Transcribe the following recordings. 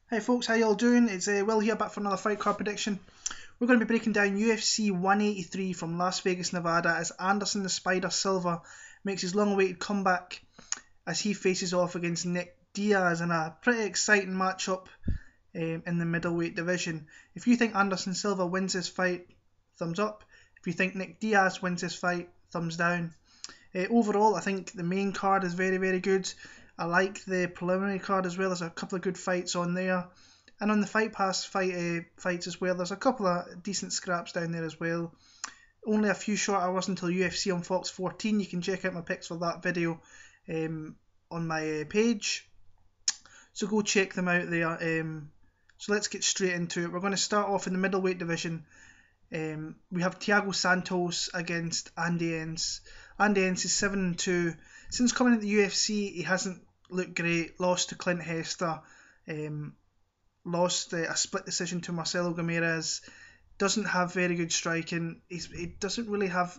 Hey folks, how y'all doing? It's Will here, back for another fight card prediction. We're going to be breaking down UFC 183 from Las Vegas, Nevada, as Anderson the Spider Silva makes his long-awaited comeback as he faces off against Nick Diaz in a pretty exciting matchup in the middleweight division. If you think Anderson Silva wins this fight, thumbs up. If you think Nick Diaz wins this fight, thumbs down. Overall, I think the main card is very, very good. I like the preliminary card as well. There's a couple of good fights on there. And on the Fight Pass fights as well, there's a couple of decent scraps down there as well. Only a few short hours until UFC on Fox 14. You can check out my picks for that video on my page. So go check them out there. So let's get straight into it. We're going to start off in the middleweight division. We have Thiago Santos against Andy Enz. Andy Enz is 7-2. Since coming into the UFC, he hasn't looked great. Lost to Clint Hester. Lost a split decision to Marcelo Ramirez. Doesn't have very good striking. He doesn't really have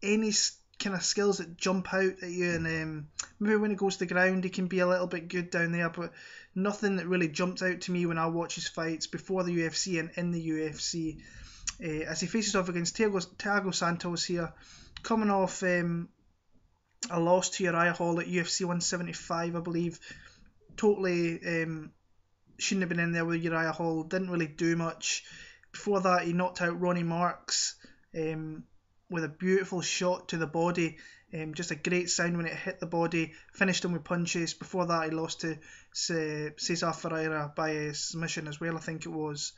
any kind of skills that jump out at you. And maybe when he goes to the ground, he can be a little bit good down there. But nothing that really jumps out to me when I watch his fights before the UFC and in the UFC. As he faces off against Thiago Santos here, coming off a loss to Uriah Hall at UFC 175, I believe. Totally shouldn't have been in there with Uriah Hall. Didn't really do much. Before that, he knocked out Ronnie Marks with a beautiful shot to the body. Just a great sound when it hit the body. Finished him with punches. Before that, he lost to Cesar Ferreira by a submission as well, I think it was.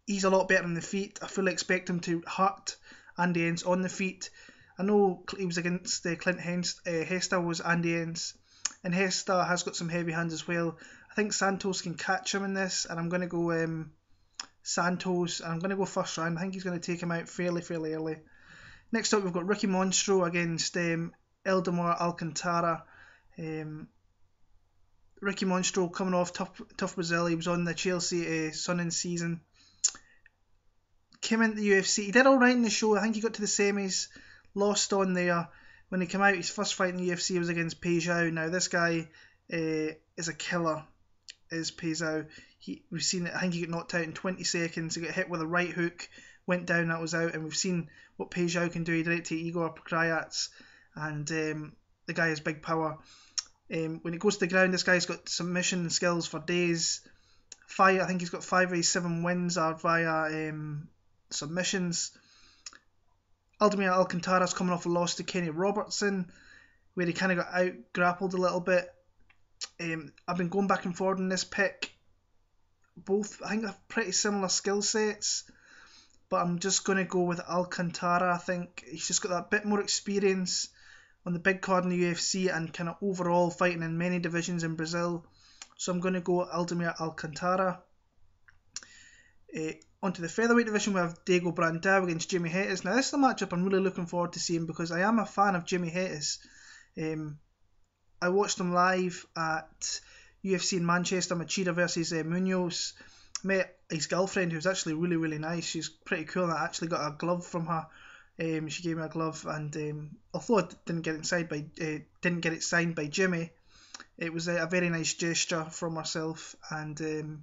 He's a lot better on the feet. I fully expect him to hurt Andy Enz on the feet. I know he was against Clint Hester was Andy Enz, and Hester has got some heavy hands as well. I think Santos can catch him in this, and I'm going to go Santos, and I'm going to go first round. I think he's going to take him out fairly early. Next up, we've got Ricky Monstro against Eldemar Alcantara. Ricky Monstro coming off tough Brazil. He was on the Chelsea Sun season. Came into the UFC. He did alright in the show. I think he got to the semis. Lost on there. When he came out, his first fight in the UFC was against Pejao. Now this guy is a killer, is Pejao. We've seen it. I think he got knocked out in 20 seconds. He got hit with a right hook, went down, that was out. And we've seen what Pejao can do. He did it to Igor Prayats, and the guy has big power. When it goes to the ground, this guy's got submission skills for days. I think he's got 5 of his 7 wins are via submissions. Eldemar Alcantara's coming off a loss to Kenny Robertson, where he kind of got out grappled a little bit. I've been going back and forth in this pick. Both, I think, have pretty similar skill sets, but I'm just going to go with Alcantara. I think he's just got that bit more experience on the big card in the UFC and kind of overall fighting in many divisions in Brazil. So I'm going to go Eldemar Alcantara. Onto the featherweight division, we have Diego Brandao against Jimy Hettes. Now this is a matchup I'm really looking forward to seeing because I am a fan of Jimy Hettes. I watched him live at UFC in Manchester, Machida versus Munoz. Met his girlfriend, who's actually really nice. She's pretty cool, and I actually got a glove from her. She gave me a glove, and although I didn't get it signed by Jimy, it was a very nice gesture from herself. And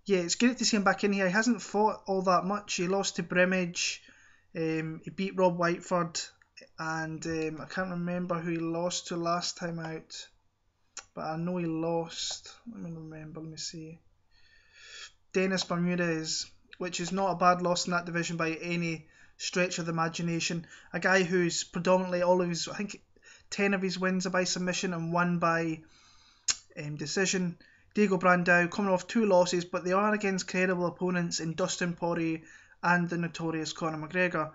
yeah, it's great to see him back in here. He hasn't fought all that much. He lost to Brimage. He beat Rob Whiteford. And I can't remember who he lost to last time out. But I know he lost. Let me see. Dennis Bermudez, which is not a bad loss in that division by any stretch of the imagination. A guy who's predominantly I think 10 of his wins are by submission and 1 by decision. Diego Brandao coming off 2 losses, but they are against credible opponents in Dustin Poirier and the notorious Conor McGregor.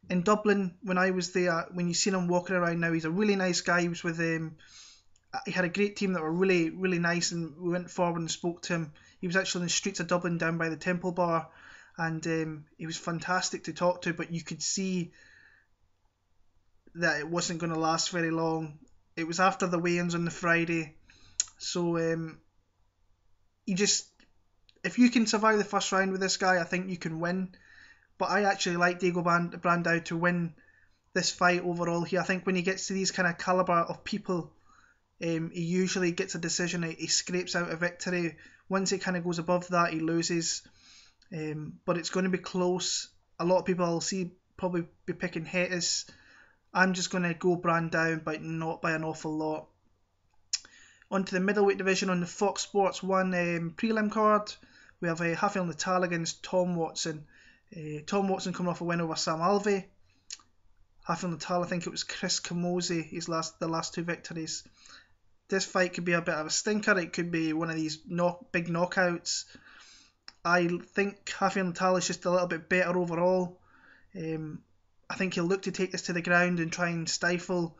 In Dublin, when I was there, when you seen him walking around now, he's a really nice guy. He was with he had a great team that were really nice, and we went forward and spoke to him. He was actually in the streets of Dublin down by the Temple Bar, and he was fantastic to talk to, but you could see that it wasn't going to last very long. It was after the weigh-ins on the Friday, so if you can survive the first round with this guy, I think you can win. But I actually like Diego Brandao to win this fight overall here. I think when he gets to these kind of caliber of people He usually gets a decision, he scrapes out a victory. Once it kind of goes above that, he loses. But it's going to be close. A lot of people I'll see probably be picking Hettes. I'm just going to go Brandao, but not by an awful lot. Onto the middleweight division on the Fox Sports 1 prelim card. We have Rafael Natal against Tom Watson. Tom Watson coming off a win over Sam Alves. Rafael Natal, I think it was Chris Camozzi, the last two victories. This fight could be a bit of a stinker. It could be one of these big knockouts. I think Rafael Natal is just a little bit better overall. I think he'll look to take this to the ground and try and stifle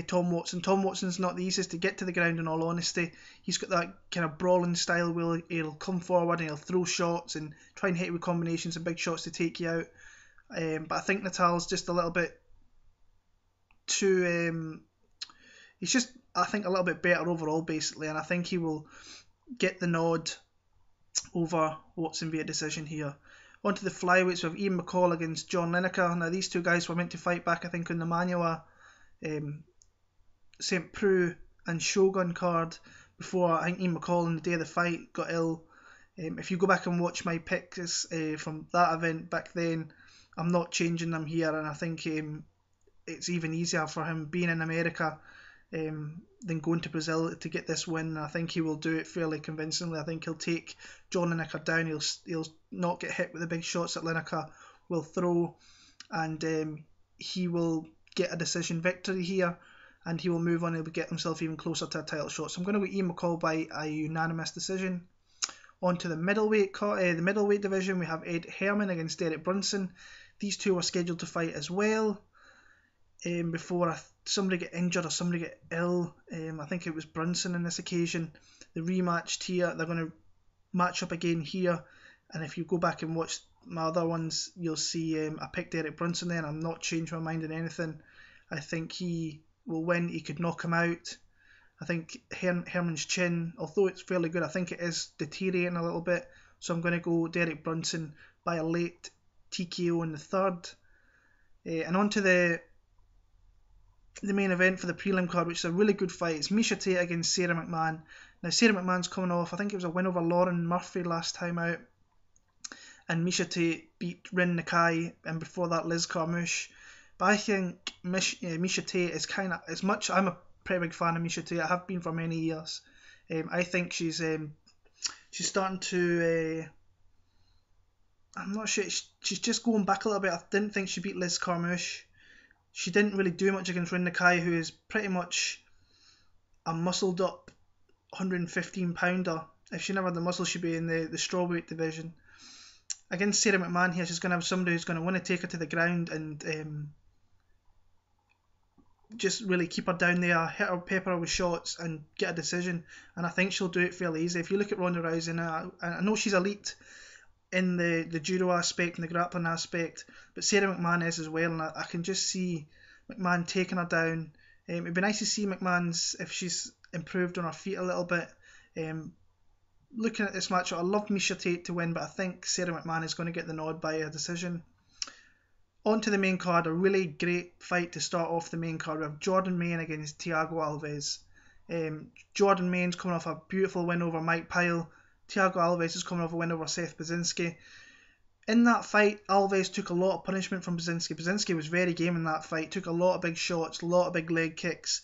Tom Watson. Tom Watson's not the easiest to get to the ground, in all honesty. He's got that kind of brawling style where he'll come forward and he'll throw shots and try and hit with combinations and big shots to take you out. But I think Natal's just a little bit too... he's just, I think, a little bit better overall, basically, and I think he will get the nod over Watson via decision here. Onto the flyweights, we have Ian McCall against John Lineker. Now, these two guys were meant to fight back, I think, on the Manuwa, St. Preux and Shogun card before I think Ian McCall on the day of the fight got ill. If you go back and watch my picks from that event back then, I'm not changing them here, and I think it's even easier for him being in America than going to Brazil to get this win. I think he will do it fairly convincingly. I think he'll take John Lineker down. He'll not get hit with the big shots that Lineker will throw, and he will get a decision victory here, and he will move on. He'll get himself even closer to a title shot. So I'm going to go Ian McCall by a unanimous decision. On to the middleweight division, we have Herman against Derek Brunson. These two were scheduled to fight as well. Before somebody get injured or somebody get ill. I think it was Brunson on this occasion. The rematched here, they're going to match up again here, and if you go back and watch my other ones, you'll see I picked Derek Brunson there, and I'm not changing my mind on anything. I think he will win. He could knock him out. I think Herman's chin, although it's fairly good, I think it is deteriorating a little bit, so I'm going to go Derek Brunson by a late TKO in the third. And on to the main event for the prelim card, which is a really good fight. It's Miesha Tate against Sara McMann. Now, Sara McMann's coming off, I think it was a win over Lauren Murphy last time out, and Miesha Tate beat Rin Nakai, and before that Liz Carmouche. But I think Miesha Tate is kind of, as much, I'm a pretty big fan of Miesha Tate, I have been for many years. I think she's starting to, I'm not sure, she's just going back a little bit. I didn't think she beat Liz Carmouche. She didn't really do much against Rin Nakai, who is pretty much a muscled up 115 pounder. If she never had the muscle, she'd be in the strawweight division. Against Sara McMann here, she's going to have somebody who's going to want to take her to the ground and just really keep her down there, hit her, pepper her with shots and get a decision. And I think she'll do it fairly easy. If you look at Ronda Rousey, I know she's elite in the judo aspect and the grappling aspect, but Sara McMann is as well, and I can just see McMann taking her down. It'd be nice to see McMann's, if she's improved on her feet a little bit. Looking at this match, I love Miesha Tate to win, but I think Sara McMann is going to get the nod by a decision. On to the main card, a really great fight to start off the main card. We have Jordan Mein against Thiago Alves. Jordan Main's coming off a beautiful win over Mike Pyle. Thiago Alves is coming off a win over Seth Brzezinski. In that fight, Alves took a lot of punishment from Brzezinski. Brzezinski was very game in that fight, took a lot of big shots, a lot of big leg kicks.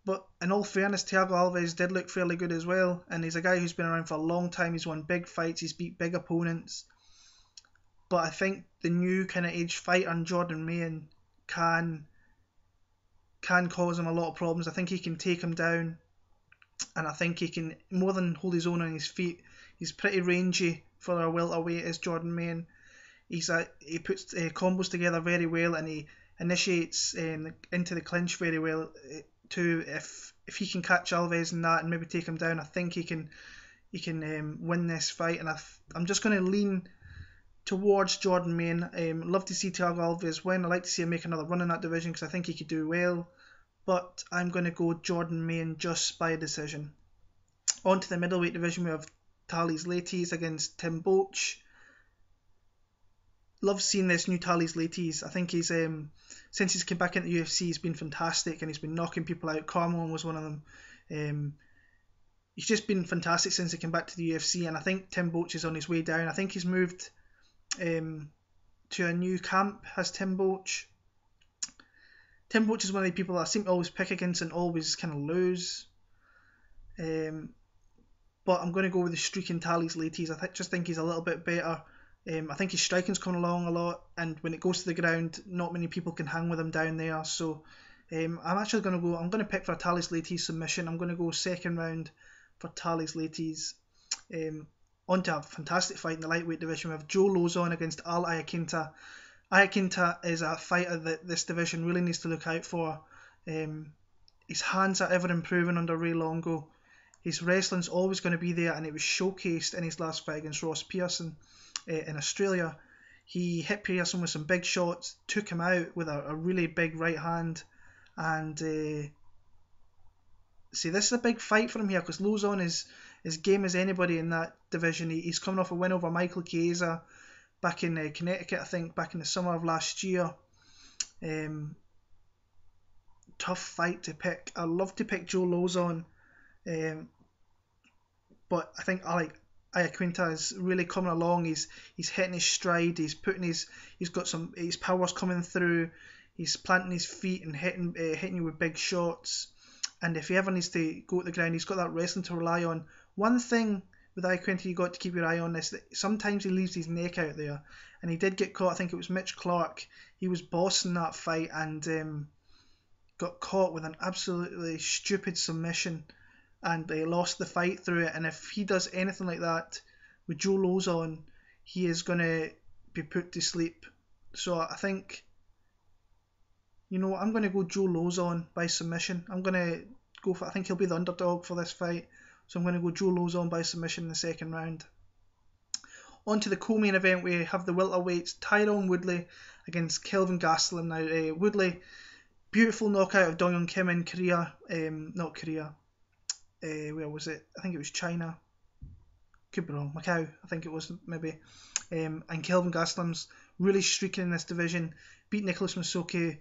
But in all fairness, Thiago Alves did look fairly good as well, and he's a guy who's been around for a long time. He's won big fights, he's beat big opponents. But I think the new kind of age fighter in Jordan Mein can cause him a lot of problems. I think he can take him down, and I think he can more than hold his own on his feet. He's pretty rangy for a welterweight as Jordan Mein. He puts combos together very well, and he initiates into the clinch very well too. If he can catch Alves in that and maybe take him down, I think he can win this fight. And I'm just going to lean towards Jordan Mein. Love to see Thiago Alves win. I'd like to see him make another run in that division because I think he could do well. But I'm going to go Jordan Mein just by decision. On to the middleweight division, we have Thales Leites against Tim Boetsch. Love seeing this new Thales Leites. I think he's since he's come back into the UFC, he's been fantastic and he's been knocking people out. Carmel was one of them. He's just been fantastic since he came back to the UFC, and I think Tim Boetsch is on his way down. I think he's moved to a new camp, has Tim Boetsch. Tim Boetsch is one of the people that I seem to always pick against and always kind of lose. But I'm going to go with the streaking Thales Leites. I just think he's a little bit better. I think his striking's coming along a lot, and when it goes to the ground, not many people can hang with him down there. So I'm actually going to go. I'm going to pick for a Thales Leites submission. I'm going to go second round for Thales Leites. On to a fantastic fight in the lightweight division. We have Joe Lauzon against Iaquinta. Iaquinta is a fighter that this division really needs to look out for. His hands are ever improving under Ray Longo. His wrestling's always going to be there, and it was showcased in his last fight against Ross Pearson in Australia. He hit Pearson with some big shots, took him out with a really big right hand, and see, this is a big fight for him here because Lauzon is as game as anybody in that division. He's coming off a win over Michael Chiesa back in Connecticut, I think, back in the summer of last year. Tough fight to pick. I love to pick Joe Lauzon, but I think Iaquinta is really coming along. He's hitting his stride. He's got his powers coming through. He's planting his feet and hitting you with big shots. And if he ever needs to go to the ground, he's got that wrestling to rely on. One thing with Iaquinta you got to keep your eye on is that sometimes he leaves his neck out there, and he did get caught. I think it was Mitch Clark. He was bossing that fight and got caught with an absolutely stupid submission, and they lost the fight through it. And if he does anything like that with Joe Lauzon, he is going to be put to sleep. So I think, I'm going to go Joe Lauzon by submission. I think he'll be the underdog for this fight. So I'm going to go Joe Lauzon by submission in the second round. On to the co-main event, we have the welterweights Tyron Woodley against Kelvin Gastelum. Now, Woodley, beautiful knockout of Dong Young Kim in Korea. Not Korea. Where was it? I think it was China. Could be wrong. Macau, I think it was maybe. And Kelvin Gastelum's really streaking in this division. Beat Nicholas Musoke.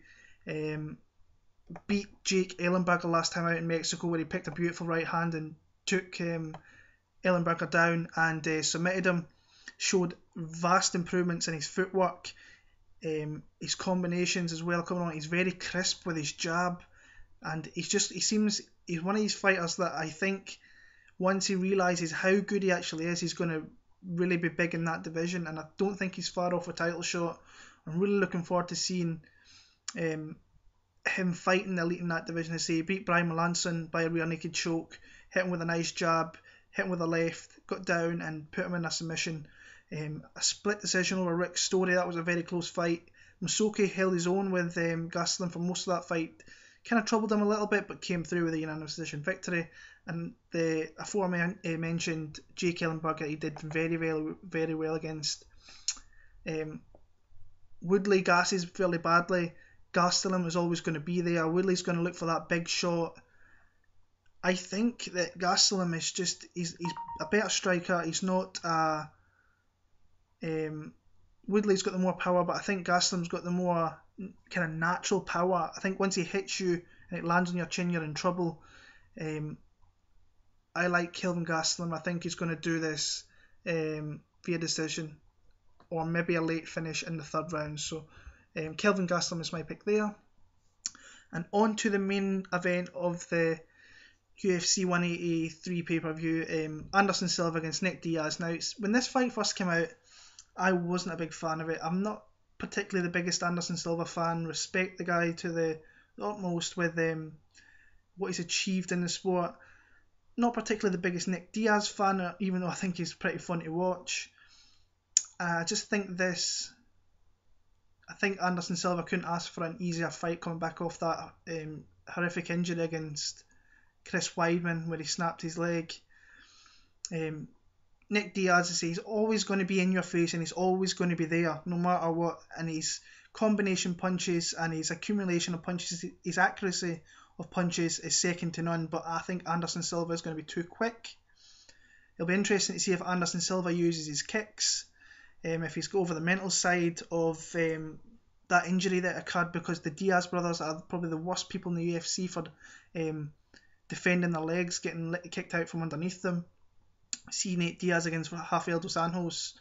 Beat Jake Ellenberger last time out in Mexico, where he picked a beautiful right hand and took Ellenberger down and submitted him. Showed vast improvements in his footwork, his combinations as well coming on. He's very crisp with his jab, and he's one of these fighters that I think once he realises how good he actually is, he's going to really be big in that division, and I don't think he's far off a title shot. I'm really looking forward to seeing him fighting the elite in that division. I say he beat Brian Melanson by a rear naked choke, hit him with a nice jab, hit him with a left, got down and put him in a submission. A split decision over Rick Story. That was a very close fight. Musoke held his own with Gastelum for most of that fight. Kind of troubled him a little bit, but came through with a unanimous decision victory. And the aforementioned Jake Ellenberger, he did very well against. Woodley gasses fairly badly. Gastelum is always going to be there. Woodley's going to look for that big shot. I think that Gastelum is he's a better striker. He's not Woodley's got the more power, but I think Gastelum's got the more kind of natural power. I think once he hits you and it lands on your chin, you're in trouble. I like Kelvin Gastelum. I think he's going to do this via decision or maybe a late finish in the third round. So Kelvin Gastelum is my pick there. And on to the main event of the UFC 183 pay-per-view, Anderson Silva against Nick Diaz. Now, when this fight first came out, I wasn't a big fan of it. I'm not particularly the biggest Anderson Silva fan. Respect the guy to the utmost with what he's achieved in the sport. Not particularly the biggest Nick Diaz fan, even though I think he's pretty fun to watch. I just think I think Anderson Silva couldn't ask for an easier fight coming back off that horrific injury against Chris Weidman where he snapped his leg. Nick Diaz, he's always going to be in your face and he's always going to be there no matter what, and his combination punches and his accumulation of punches, his accuracy of punches is second to none, but I think Anderson Silva is going to be too quick. It'll be interesting to see if Anderson Silva uses his kicks, if he's got over the mental side of that injury that occurred, because the Diaz brothers are probably the worst people in the UFC for defending their legs, getting kicked out from underneath them. See Nick Diaz against Rafael dos Santos.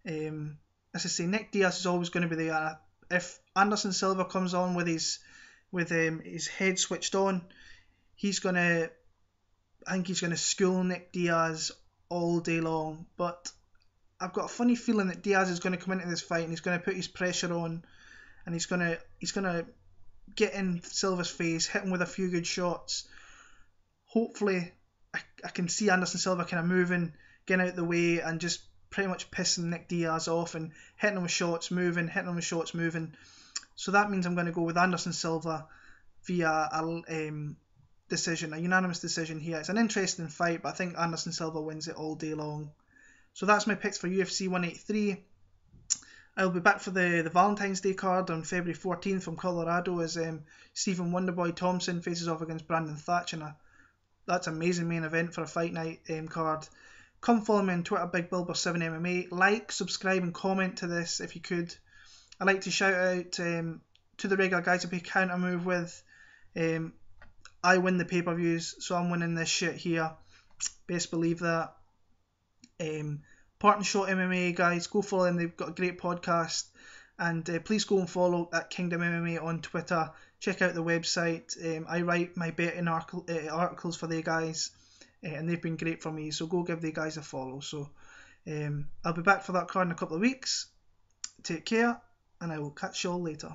As I say, Nick Diaz is always going to be there. If Anderson Silva comes on with his head switched on, I think he's gonna school Nick Diaz all day long. But I've got a funny feeling that Diaz is going to come into this fight and he's going to put his pressure on, and he's going to get in Silva's face, hit him with a few good shots. Hopefully, I can see Anderson Silva kind of moving, getting out the way, and just pretty much pissing Nick Diaz off and hitting him with shots, moving. So that means I'm going to go with Anderson Silva via a unanimous decision here. It's an interesting fight, but I think Anderson Silva wins it all day long. So that's my picks for UFC 183. I'll be back for the Valentine's Day card on February 14th from Colorado as Stephen Wonderboy Thompson faces off against Brandon Thatcher. That's an amazing main event for a fight night card. Come follow me on Twitter, BigBilber7MMA. Like, subscribe and comment to this if you could. I'd like to shout out to the regular guys I play counter move with. I win the pay-per-views, so I'm winning this shit here. Best believe that. Part and Shot MMA guys, go follow them. They've got a great podcast. And please go and follow at Kingdom MMA on Twitter. Check out the website. I write my betting articles for the guys, and they've been great for me. So go give the guys a follow. So I'll be back for that card in a couple of weeks. Take care, and I will catch you all later.